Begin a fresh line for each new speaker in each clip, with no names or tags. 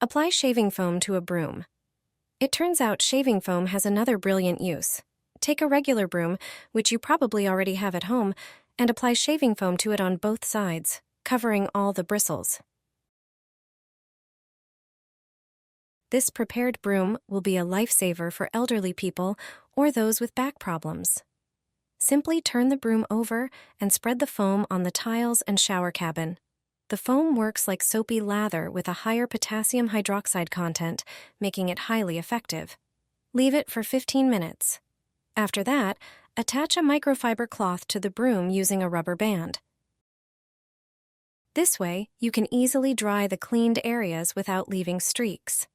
Apply shaving foam to a broom. It turns out shaving foam has another brilliant use. Take a regular broom, which you probably already have at home, and apply shaving foam to it on both sides, covering all the bristles. This prepared broom will be a lifesaver for elderly people or those with back problems. Simply turn the broom over and spread the foam on the tiles and shower cabin. The foam works like soapy lather with a higher potassium hydroxide content, making it highly effective. Leave it for 15 minutes. After that, attach a microfiber cloth to the broom using a rubber band. This way, you can easily dry the cleaned areas without leaving streaks.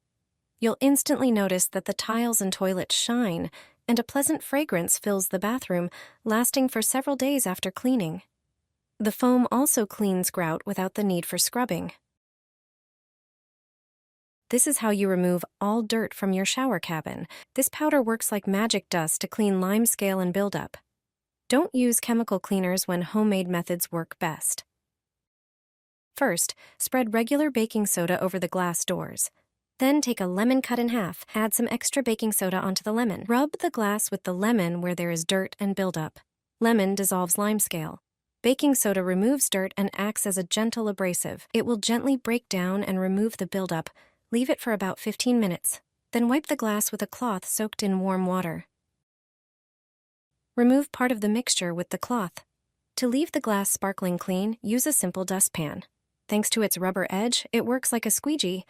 You'll instantly notice that the tiles and toilet shine, and a pleasant fragrance fills the bathroom, lasting for several days after cleaning. The foam also cleans grout without the need for scrubbing. This is how you remove all dirt from your shower cabin. This powder works like magic dust to clean limescale and buildup. Don't use chemical cleaners when homemade methods work best. First, spread regular baking soda over the glass doors. Then take a lemon cut in half, add some extra baking soda onto the lemon. Rub the glass with the lemon where there is dirt and buildup. Lemon dissolves limescale. Baking soda removes dirt and acts as a gentle abrasive. It will gently break down and remove the buildup. Leave it for about 15 minutes. Then wipe the glass with a cloth soaked in warm water. Remove part of the mixture with the cloth. To leave the glass sparkling clean, use a simple dustpan. Thanks to its rubber edge, it works like a squeegee.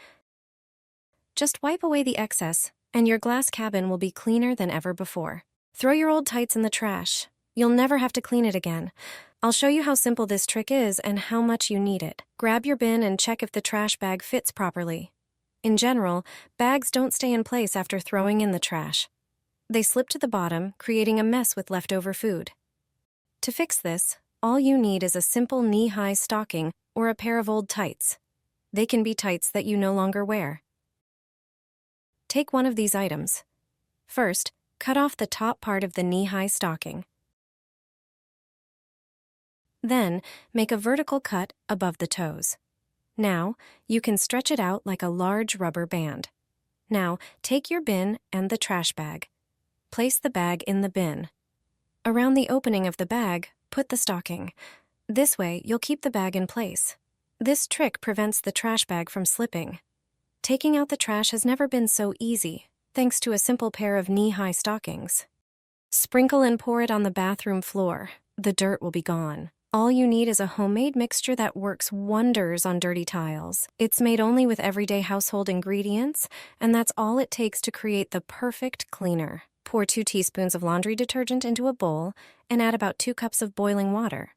Just wipe away the excess, and your glass cabin will be cleaner than ever before. Throw your old tights in the trash. You'll never have to clean it again. I'll show you how simple this trick is and how much you need it. Grab your bin and check if the trash bag fits properly. In general, bags don't stay in place after throwing in the trash. They slip to the bottom, creating a mess with leftover food. To fix this, all you need is a simple knee-high stocking or a pair of old tights. They can be tights that you no longer wear. Take one of these items. First, cut off the top part of the knee-high stocking. Then, make a vertical cut above the toes. Now, you can stretch it out like a large rubber band. Now, take your bin and the trash bag. Place the bag in the bin. Around the opening of the bag, put the stocking. This way, you'll keep the bag in place. This trick prevents the trash bag from slipping. Taking out the trash has never been so easy, thanks to a simple pair of knee-high stockings. Sprinkle and pour it on the bathroom floor. The dirt will be gone. All you need is a homemade mixture that works wonders on dirty tiles. It's made only with everyday household ingredients, and that's all it takes to create the perfect cleaner. Pour 2 teaspoons of laundry detergent into a bowl and add about 2 cups of boiling water.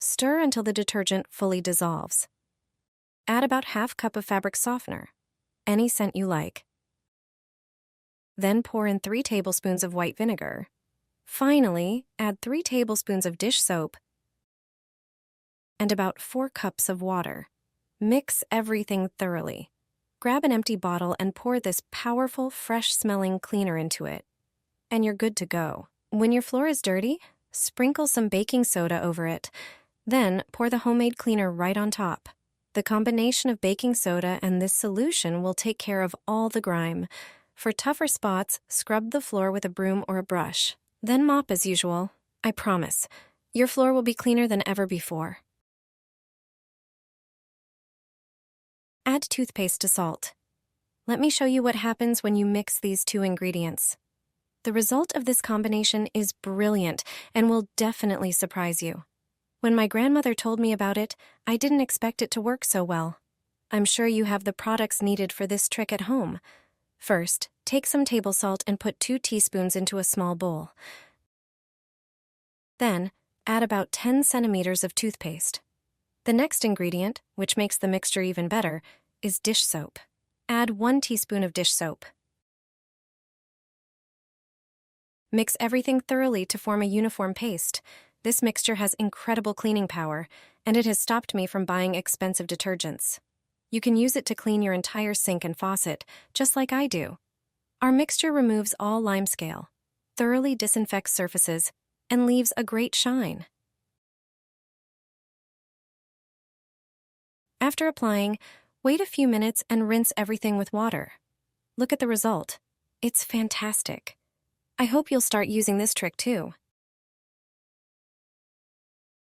Stir until the detergent fully dissolves. Add about ½ cup of fabric softener, any scent you like. Then pour in 3 tablespoons of white vinegar. Finally, add 3 tablespoons of dish soap and about 4 cups of water. Mix everything thoroughly. Grab an empty bottle and pour this powerful, fresh-smelling cleaner into it. And you're good to go. When your floor is dirty, sprinkle some baking soda over it. Then pour the homemade cleaner right on top. The combination of baking soda and this solution will take care of all the grime. For tougher spots, scrub the floor with a broom or a brush. Then mop as usual. I promise, your floor will be cleaner than ever before. Add toothpaste to salt. Let me show you what happens when you mix these 2 ingredients. The result of this combination is brilliant and will definitely surprise you. When my grandmother told me about it, I didn't expect it to work so well. I'm sure you have the products needed for this trick at home. First, take some table salt and put 2 teaspoons into a small bowl. Then, add about 10 centimeters of toothpaste. The next ingredient, which makes the mixture even better, is dish soap. Add 1 teaspoon of dish soap. Mix everything thoroughly to form a uniform paste. This mixture has incredible cleaning power, and it has stopped me from buying expensive detergents. You can use it to clean your entire sink and faucet, just like I do. Our mixture removes all limescale, thoroughly disinfects surfaces, and leaves a great shine. After applying, wait a few minutes and rinse everything with water. Look at the result. It's fantastic. I hope you'll start using this trick too.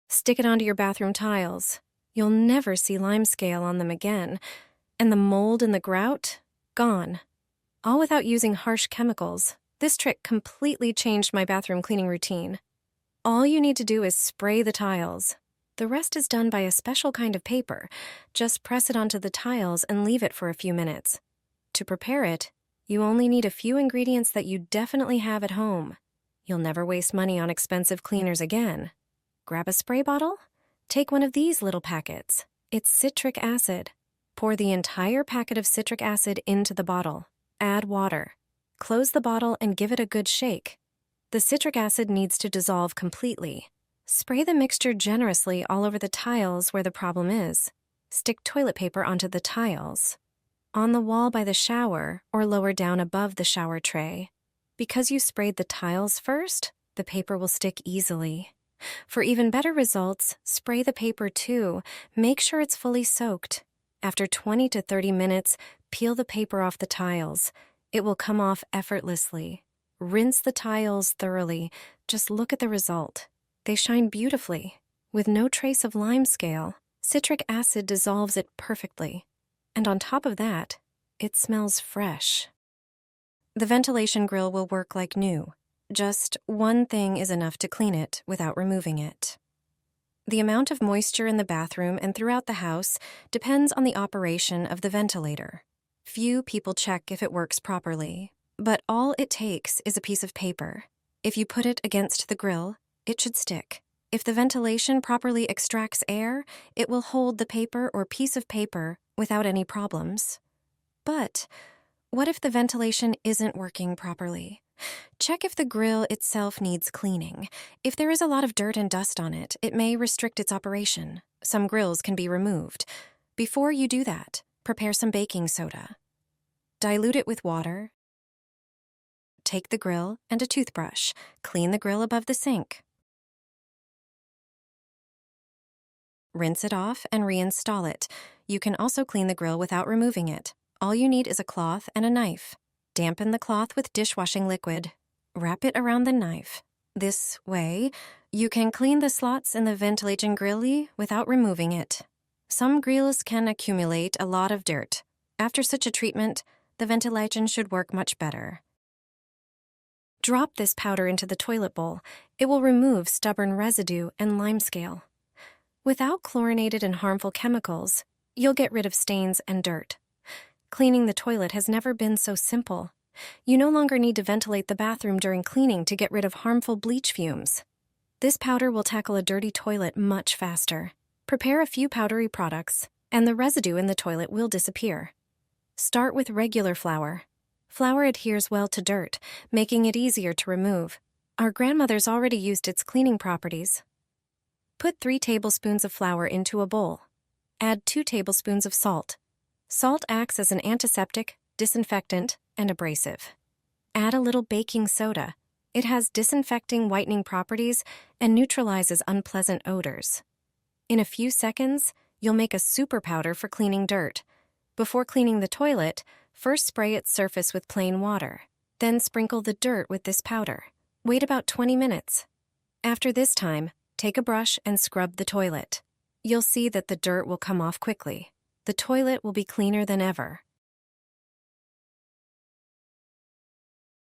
Stick it onto your bathroom tiles. You'll never see limescale on them again, and the mold and the grout, gone. All without using harsh chemicals. This trick completely changed my bathroom cleaning routine. All you need to do is spray the tiles. The rest is done by a special kind of paper. Just press it onto the tiles and leave it for a few minutes. To prepare it, you only need a few ingredients that you definitely have at home. You'll never waste money on expensive cleaners again. Grab a spray bottle. Take one of these little packets. It's citric acid. Pour the entire packet of citric acid into the bottle. Add water. Close the bottle and give it a good shake. The citric acid needs to dissolve completely. Spray the mixture generously all over the tiles where the problem is. Stick toilet paper onto the tiles. On the wall by the shower or lower down above the shower tray. Because you sprayed the tiles first, the paper will stick easily. For even better results, spray the paper too. Make sure it's fully soaked. After 20 to 30 minutes, peel the paper off the tiles. It will come off effortlessly. Rinse the tiles thoroughly. Just look at the result. They shine beautifully. With no trace of limescale, citric acid dissolves it perfectly. And on top of that, it smells fresh. The ventilation grill will work like new. Just one thing is enough to clean it without removing it. The amount of moisture in the bathroom and throughout the house depends on the operation of the ventilator. Few people check if it works properly, but all it takes is a piece of paper. If you put it against the grill, it should stick. If the ventilation properly extracts air, it will hold the paper or piece of paper without any problems. But what if the ventilation isn't working properly? Check if the grill itself needs cleaning. If there is a lot of dirt and dust on it, it may restrict its operation. Some grills can be removed. Before you do that, prepare some baking soda. Dilute it with water. Take the grill and a toothbrush. Clean the grill above the sink. Rinse it off and reinstall it. You can also clean the grill without removing it. All you need is a cloth and a knife. Dampen the cloth with dishwashing liquid. Wrap it around the knife. This way, you can clean the slots in the ventilation grill without removing it. Some grills can accumulate a lot of dirt. After such a treatment, the ventilation should work much better. Drop this powder into the toilet bowl. It will remove stubborn residue and limescale. Without chlorinated and harmful chemicals, you'll get rid of stains and dirt. Cleaning the toilet has never been so simple. You no longer need to ventilate the bathroom during cleaning to get rid of harmful bleach fumes. This powder will tackle a dirty toilet much faster. Prepare a few powdery products, and the residue in the toilet will disappear. Start with regular flour. Flour adheres well to dirt, making it easier to remove. Our grandmothers already used its cleaning properties. Put 3 tablespoons of flour into a bowl. Add 2 tablespoons of salt. Salt acts as an antiseptic, disinfectant, and abrasive. Add a little baking soda. It has disinfecting, whitening properties and neutralizes unpleasant odors. In a few seconds, you'll make a super powder for cleaning dirt. Before cleaning the toilet, first spray its surface with plain water. Then sprinkle the dirt with this powder. Wait about 20 minutes. After this time, take a brush and scrub the toilet. You'll see that the dirt will come off quickly. The toilet will be cleaner than ever.